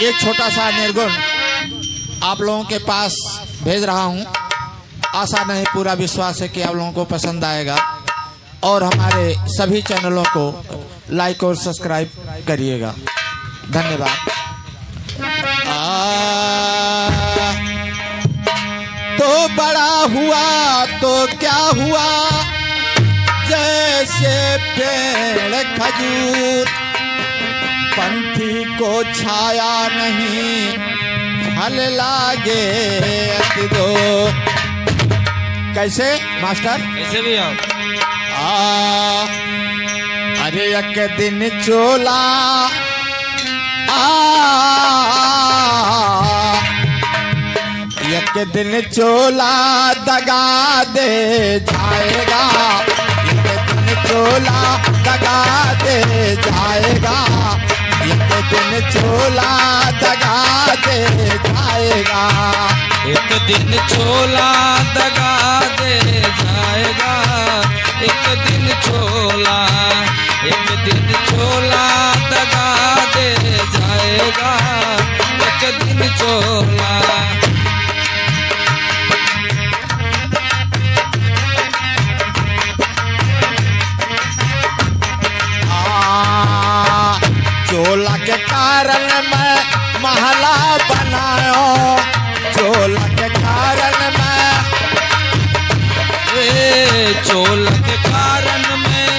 एक छोटा सा निर्गुण आप लोगों के पास भेज रहा हूं। आशा नहीं पूरा विश्वास है कि आप लोगों को पसंद आएगा और हमारे सभी चैनलों को लाइक और सब्सक्राइब करिएगा। धन्यवाद। तो बड़ा हुआ तो क्या हुआ, जैसे पेड़ खजूर, पंथी को छाया नहीं फल लागे अति दो। कैसे मास्टर? कैसे भी आप? अरे एक दिन चोला एक दिन चोला दगा दे जाएगा, एक दिन चोला दगा दे जाएगा, एक दिन चोला दगा दे जाएगा, एक दिन चोला दगा दे जाएगा, एक दिन चोला, एक दिन चोला दगा दे जाएगा, एक दिन चोला। चोला के कारण मैं महला बनायो, चोला के कारण मैं, चोला के कारण मैं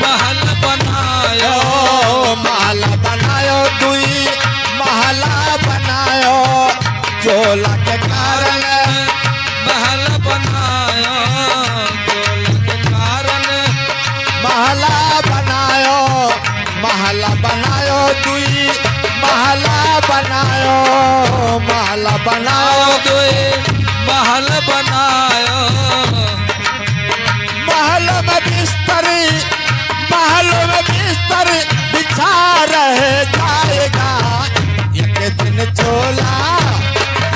महल बनायो, महला बनायो, दुई महला बनायो, चोला के कारण महल बनायो, चोला के कारण महला बनायो, महला बनायो, दुई महला बनायो, महला बनायो, दुई महल बनायो, महल में बिस्तरी, महल में बिस्तरी बिछा रहे जाएगा, एक दिन चोला,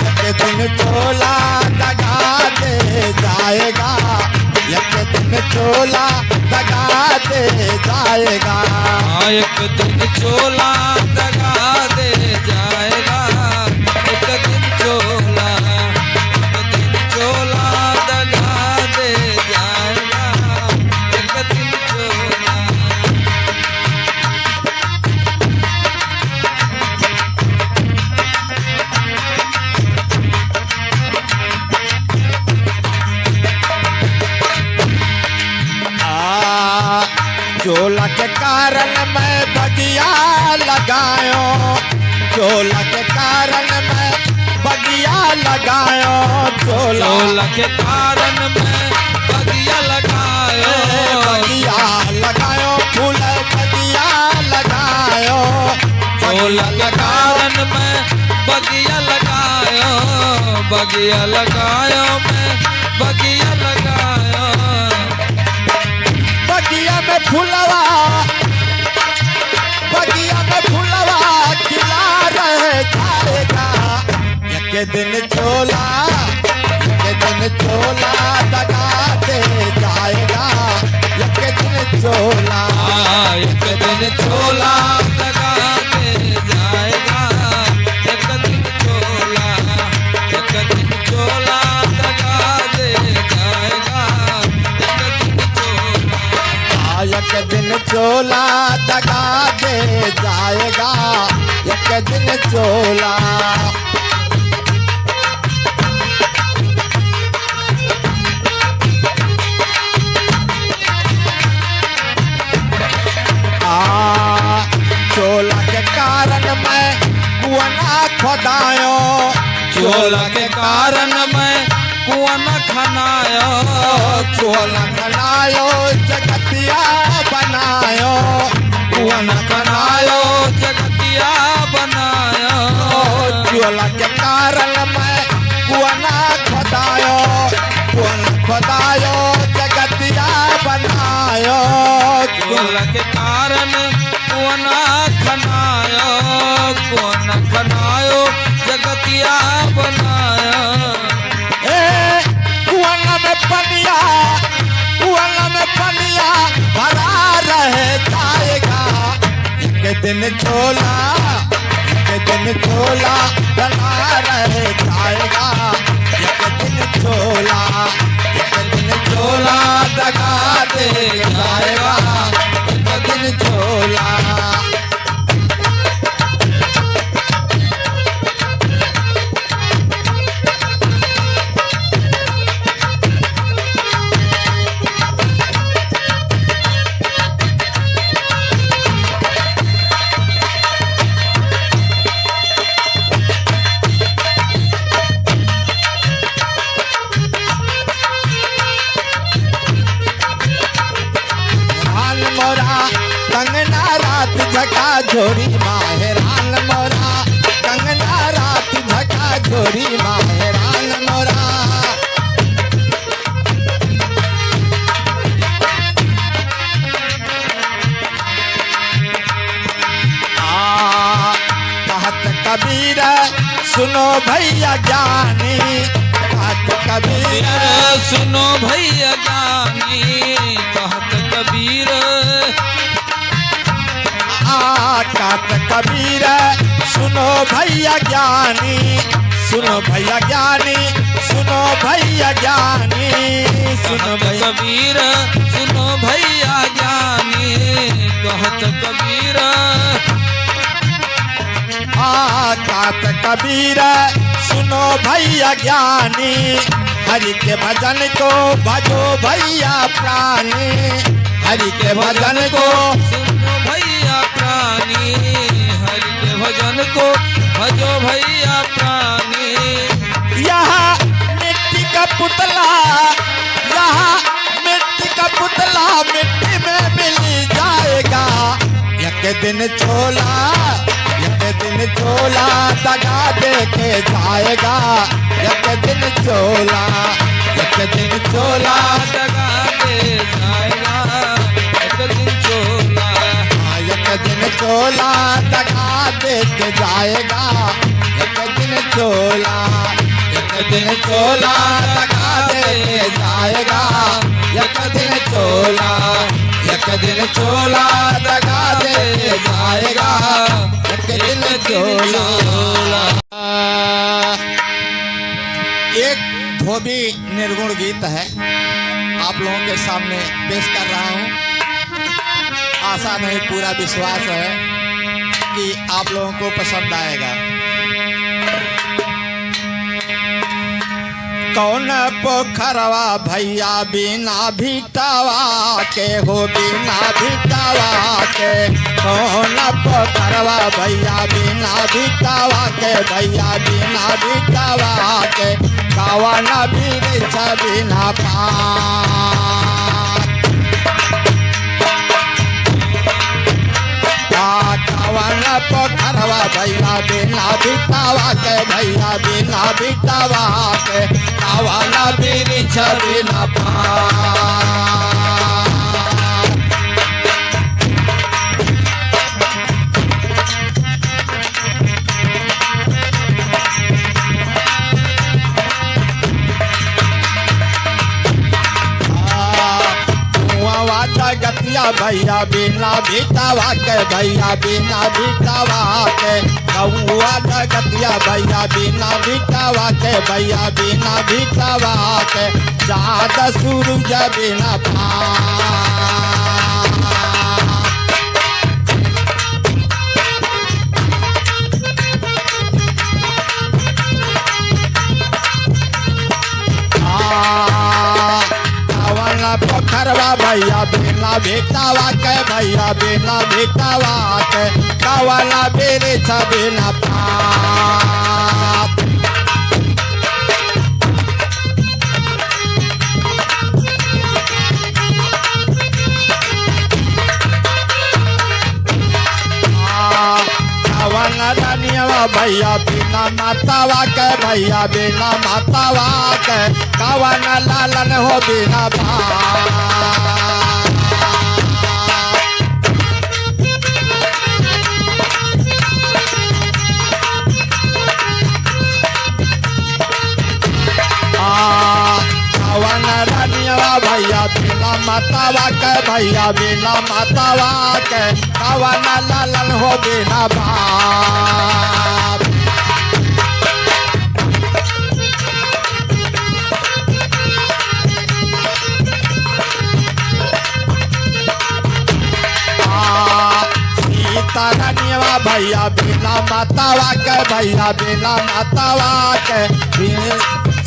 एक दिन चोला दगा दे जाएगा, एक दिन चोला दगा दे जाएगा, एक दिन चोला दगा दे जाएगा, एक दिन चोला, एक दिन चोला दगा दे जाएगा, एक दिन चोला। चोला के कारण मैं बगिया लगायो, चोला के कारण मैं बगिया लगायो, चोला के कारण मैं बगिया लगायो, बगिया लगायो, फूल बगिया लगायो, चोला के कारण मैं बगिया लगायो, बगिया लगायो, मैं बगिया लगायो, बगिया में फूलवा, बगिया में फूलवा खिला रहे जाएगा, एक दिन चोला, एक दिन चोला दगा दे जाएगा, एक दिन चोला, एक दिन चोला दगा दे जाएगा, एक दिन चोला, एक दिन चोला दगा दे जाएगा, एक दिन चोला, एक दिन चोला दगा दे जाएगा, एक दिन चोला। चोला के कारण मैं कुआं खोदायो, चोला के कारण मैं कुआं खनायो, चोला खनायो, जगतिया बनायो, कुआं खनायो, जगतिया बनायो, चोला के कारण मैं कुआं खोदायो, कुआं खोदायो, जगतिया बनायो, चोला के कारण कुआं खनायो, कुआं खनायो, जगतिया बनायो, कुआं में पनिया, कुआं में पनिया भरा रहे जाएगा, एक दिन चोला, एक दिन झोला बना रह जाएगा, एक दिन झोला, एक दिन झोला दगा दे जाएगा, एक दिन झोला। कंगना रात झका झोरी माहेरान मोरा, कंगना रात झका झोरी माहेरान मोरा। कहत कबीर सुनो भैया ज्ञानी, कहत कबीर सुनो भैया ज्ञानी, कहत कबीर कहत कबीर सुनो भैया ज्ञानी, सुनो भैया ज्ञानी, सुनो भैया ज्ञानी, सुनो भैया कबीर सुनो भैया ज्ञानी, कहत कबीर कहत कबीर सुनो भैया ज्ञानी, हरि के भजन को भजो भैया प्राणी, हरि के भजन को सुनो भैया प्राणी, हरि के भजन को भजो भैया प्राणी। यहाँ मिट्टी का पुतला, यहाँ मिट्टी का पुतला मिट्टी में मिल जाएगा, एक दिन छोला, एक दिन छोला दगा दे के जाएगा, एक दिन छोला, एक दिन छोला दगा दे जाएगा, एक दिन छोला, एक दिन छोला दगा दे के जाएगा, एक दिन छोला, एक दिन छोला दगा दे के जाएगा, एक दिन छोला, एक दिन छोला दगा दे के जाएगा, एक दिन छोला। एक धोबी निर्गुण गीत है, आप लोगों के सामने पेश कर रहा हूँ। आशा नहीं पूरा विश्वास है कि आप लोगों को पसंद आएगा। कौन पोखरवा भैया बिना भीटावा के हो, बिना भीटावा के, कौन पोखरवा भैया बिना भीटावा के, भैया बिना भीटावा के, कौन बीच बिना पार, कौन पोखरवा भैया बिना भीटावा के, भैया बिना भीटावा के, कौन बीच बिना पार। गतिया भैया बिना भीटावा के, भैया बिना भीटावा के, कौआ गतिया भैया बिना भीटावा के, भैया बिना भीटावा के, चाँद सूरज बिना पोखरवा भैया बिना भीटावा के, भैया बिना भीटावा के, कौन बीच बिना पार। कौन रानियावा भैया बिना मातावा के, भैया बिना मातावा के, कौन लालन हो बिना कौन रानियावा भैया बिना मातावा के, भैया बिना मातावा के, कौन लालन हो बिना बाप। सीतारानिया भैया बिना मातावा के, भैया बिना मातावा के,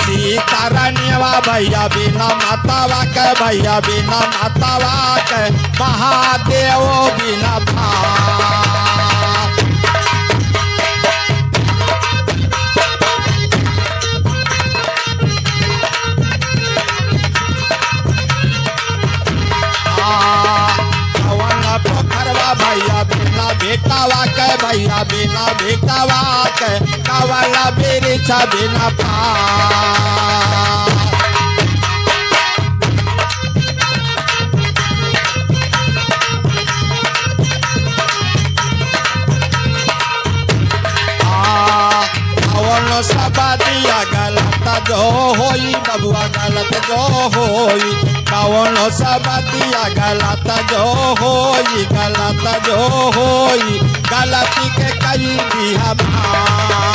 सीतारानिया भैया बिना मातावा के, भैया बिना मातावा के, महादेव बिना भाव। पोखरवा भैया बिना बेटावा के, भैया बिना बेटावा के, कवला बिरिछा बिना पार। सब दिया गलत जो होई बबुआ गलत जो होई, कौन सब दिया गलत जो होई, गलत जो होई, गलती के कई भी हमार।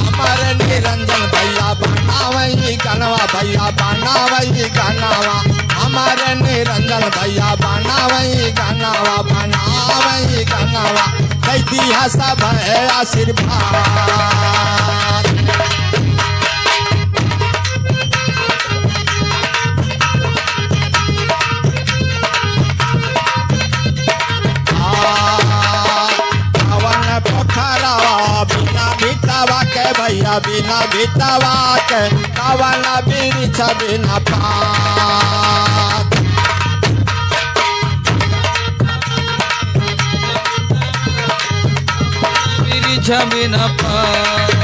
हमारे निरंजन भैया बनावई गनवा, भैया बनावई गनवा, हमारे निरंजन भैया बनावई गनवा, बनावई गनवा, कैदी सब है आशीर्वाद। पोखरवा बिना बेटावा के, भैया बिना बेटावा के, कवला बिरिछा बिना पात। बिरिछा बिना पात।